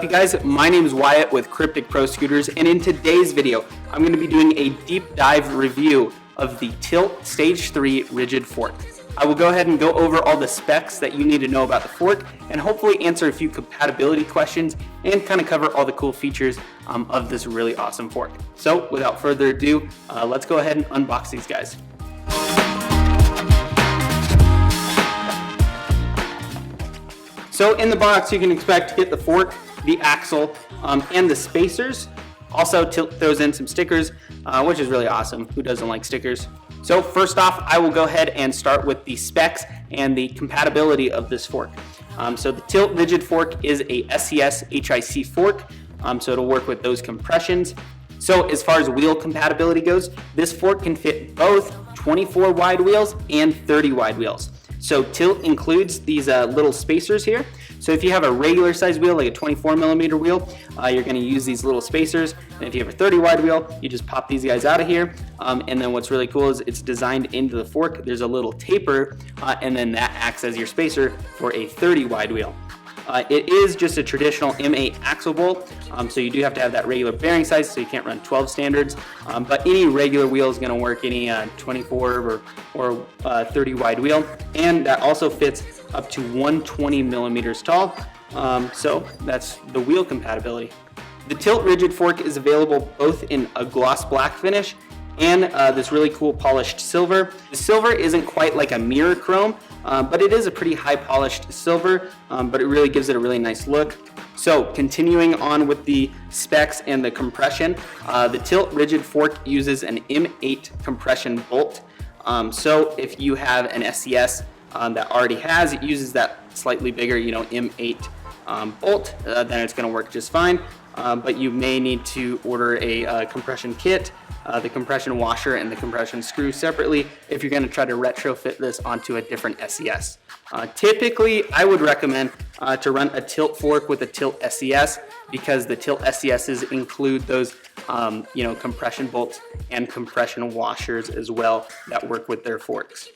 you guys? My name is Wyatt with Cryptic Pro Scooters, and in today's video, I'm going to be doing a deep dive review of the Tilt Stage 3 Rigid Fork. I will go ahead and go over all the specs that you need to know about the fork, and hopefully answer a few compatibility questions, and kind of cover all the cool features of this really awesome fork. So without further ado, let's go ahead and unbox these guys. So in the box, you can expect to get the fork, the axle, and the spacers. Also, Tilt throws in some stickers, which is really awesome. Who doesn't like stickers? So first off, I will go ahead and start with the specs and the compatibility of this fork. So the Tilt Rigid Fork is a SCS HIC fork, so it'll work with those compressions. So as far as wheel compatibility goes, this fork can fit both 24 wide wheels and 30 wide wheels. So Tilt includes these little spacers here. So if you have a regular size wheel, like a 24mm wheel, you're going to use these little spacers. And if you have a 30 wide wheel, you just pop these guys out of here. And then what's really cool is it's designed into the fork. There's a little taper, and then that acts as your spacer for a 30 wide wheel. It is just a traditional M8 axle bolt, so you do have to have that regular bearing size, so you can't run 12 standards, but any regular wheel is going to work, any 24 or 30 wide wheel, and that also fits up to 120 millimeters tall, so that's the wheel compatibility. The Tilt Rigid Fork is available both in a gloss black finish and this really cool polished silver. The silver isn't quite like a mirror chrome, but it is a pretty high polished silver, but it really gives it a really nice look. So continuing on with the specs and the compression, the Tilt Rigid Fork uses an M8 compression bolt. So if you have an SCS that already has, it uses that slightly bigger, M8 bolt, then it's going to work just fine. But you may need to order a compression kit, the compression washer and the compression screw separately if you're going to try to retrofit this onto a different SCS. Typically, I would recommend to run a Tilt fork with a Tilt SCS because the Tilt SCSs include those compression bolts and compression washers as well that work with their forks.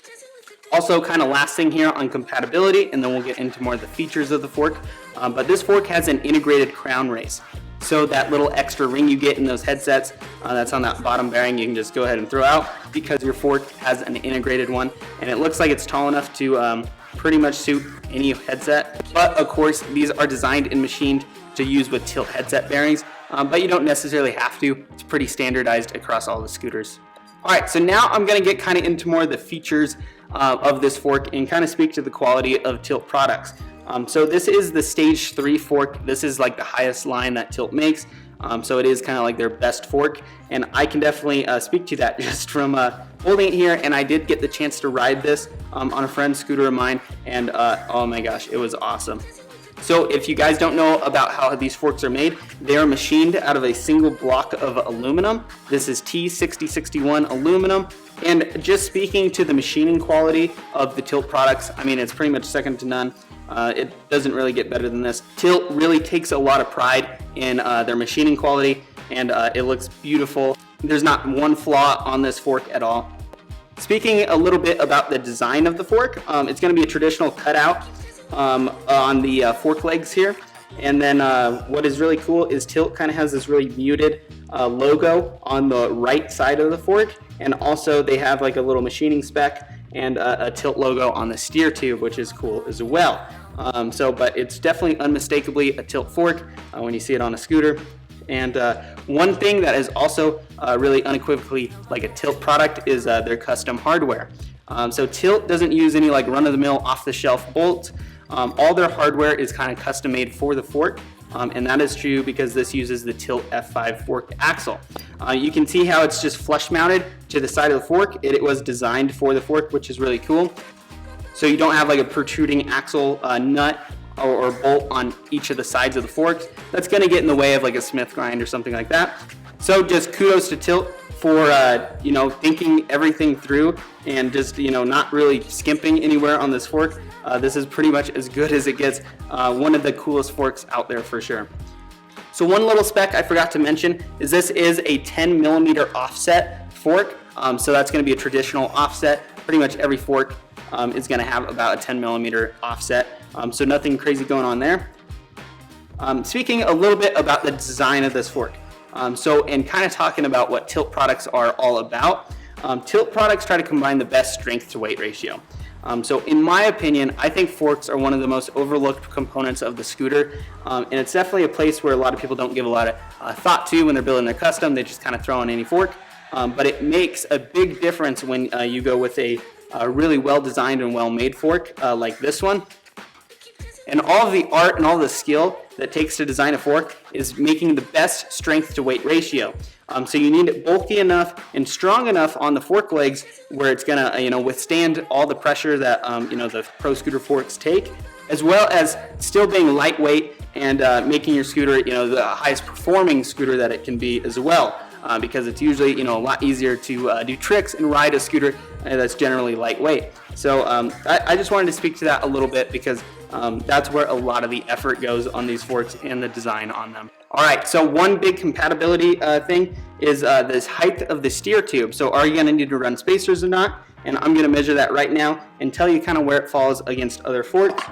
Also, kind of last thing here on compatibility, and then we'll get into more of the features of the fork, but this fork has an integrated crown race. So that little extra ring you get in those headsets, that's on that bottom bearing, you can just go ahead and throw out because your fork has an integrated one, and it looks like it's tall enough to pretty much suit any headset. But of course, these are designed and machined to use with Tilt headset bearings, but you don't necessarily have to. It's pretty standardized across all the scooters. All right, so now I'm gonna get kind of into more of the features of this fork and kind of speak to the quality of Tilt products. So this is the Stage 3 fork. This is like the highest line that Tilt makes. So it is kind of like their best fork. And I can definitely speak to that just from holding it here. And I did get the chance to ride this on a friend's scooter of mine. And oh my gosh, it was awesome. So if you guys don't know about how these forks are made, they are machined out of a single block of aluminum. This is T6061 aluminum. And just speaking to the machining quality of the Tilt products, I mean, it's pretty much second to none. It doesn't really get better than this. Tilt really takes a lot of pride in their machining quality, and it looks beautiful. There's not one flaw on this fork at all. Speaking a little bit about the design of the fork, it's going to be a traditional cutout on the fork legs here. And then what is really cool is Tilt kind of has this really muted logo on the right side of the fork, and also they have like a little machining spec and a Tilt logo on the steer tube, which is cool as well. But it's definitely unmistakably a Tilt fork when you see it on a scooter. And one thing that is also really unequivocally like a Tilt product is their custom hardware. So Tilt doesn't use any like run-of-the-mill off-the-shelf bolts. All their hardware is kind of custom made for the fork, and that is true because this uses the Tilt F5 fork axle. You can see how it's just flush mounted to the side of the fork. It was designed for the fork, which is really cool. So you don't have like a protruding axle nut or bolt on each of the sides of the forks. That's going to get in the way of like a Smith grind or something like that. So just kudos to Tilt for thinking everything through and just not really skimping anywhere on this fork. This is pretty much as good as it gets. One of the coolest forks out there for sure. So one little spec I forgot to mention is this is a 10mm offset fork. So that's going to be a traditional offset. Pretty much every fork is going to have about a 10mm offset. So nothing crazy going on there. Speaking a little bit about the design of this fork. So in kind of talking about what Tilt products are all about, Tilt products try to combine the best strength to weight ratio. So in my opinion, I think forks are one of the most overlooked components of the scooter, and it's definitely a place where a lot of people don't give a lot of thought to when they're building their custom. They just kind of throw in any fork, but it makes a big difference when you go with a really well-designed and well-made fork like this one. And all of the art and all the skill that it takes to design a fork is making the best strength to weight ratio. So you need it bulky enough and strong enough on the fork legs where it's gonna withstand all the pressure that the Pro Scooter forks take, as well as still being lightweight and making your scooter the highest performing scooter that it can be as well. Because it's usually a lot easier to do tricks and ride a scooter that's generally lightweight. So I just wanted to speak to that a little bit because that's where a lot of the effort goes on these forks and the design on them. All right, so one big compatibility thing is this height of the steer tube. So are you going to need to run spacers or not? And I'm going to measure that right now and tell you kind of where it falls against other forks.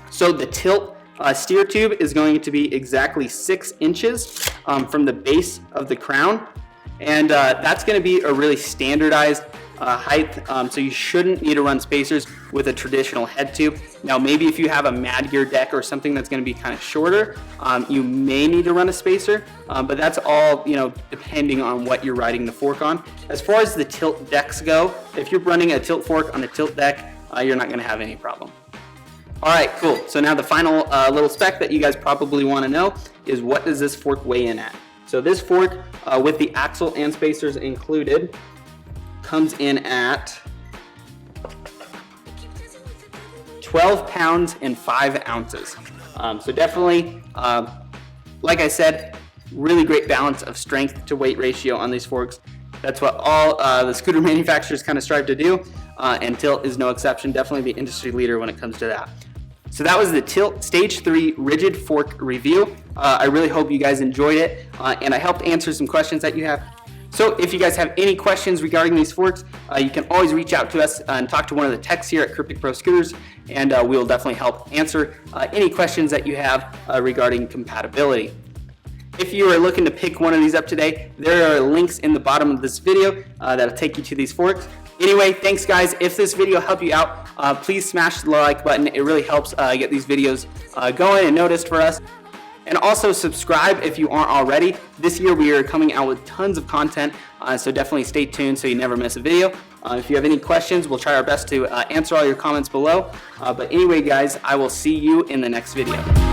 So the Tilt steer tube is going to be exactly 6 inches from the base of the crown, and that's going to be a really standardized height, so you shouldn't need to run spacers with a traditional head tube. Now maybe if you have a Mad Gear deck or something that's going to be kind of shorter, you may need to run a spacer, but that's all depending on what you're riding the fork on. As far as the Tilt decks go, if you're running a Tilt fork on a Tilt deck, you're not going to have any problem. All right, cool. So now the final little spec that you guys probably want to know is what does this fork weigh in at? So this fork, with the axle and spacers included, comes in at 12 pounds and 5 ounces. So definitely, like I said, really great balance of strength to weight ratio on these forks. That's what all the scooter manufacturers kind of strive to do, and Tilt is no exception. Definitely the industry leader when it comes to that. So that was the Tilt Stage 3 Rigid Fork review. I really hope you guys enjoyed it, and I helped answer some questions that you have. So if you guys have any questions regarding these forks, you can always reach out to us and talk to one of the techs here at Cryptic Pro Scooters, and we will definitely help answer any questions that you have regarding compatibility. If you are looking to pick one of these up today, there are links in the bottom of this video that'll take you to these forks. Anyway, thanks guys. If this video helped you out, please smash the like button. It really helps get these videos going and noticed for us. And also subscribe if you aren't already. This year we are coming out with tons of content, so definitely stay tuned so you never miss a video. If you have any questions, we'll try our best to answer all your comments below. But anyway guys, I will see you in the next video.